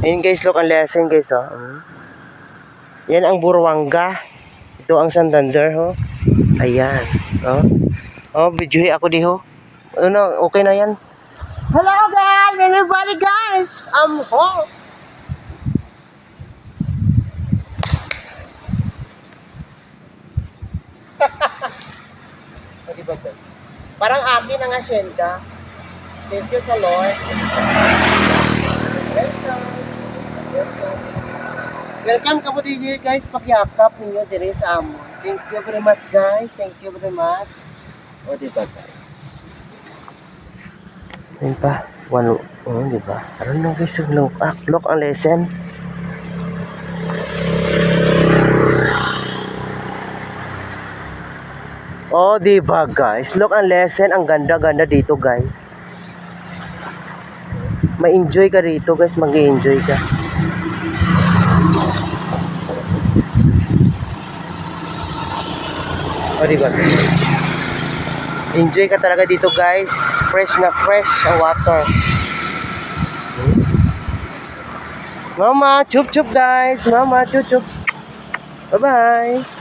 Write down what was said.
Ayun guys, look ang lesson guys, oh. Yan ang Buruanga. Ito ang Santander, ho. Ayan, oh. Oh, videohi ako di, ho. Ano, okay na yan. Hello guys, everybody guys. I'm home. O, diba guys? Parang akin ang asyenda. Thank you sa Lord. Welcome. Welcome. Welcome ka po dito guys. Pakyakap ninyo dire sa amo. Thank you very much guys. Thank you very much. O, diba guys? Ayun pa. One, diba? Ano na guys? Look ang lesson. Oh, diba guys? Look ang lesson. Ang ganda-ganda dito guys. Ma-enjoy ka dito guys. Mag-enjoy ka. Oh, diba guys? Enjoy ka talaga dito guys. Fresh na fresh ang water. Mama, chup-chup guys. Mama, chup-chup. Bye-bye.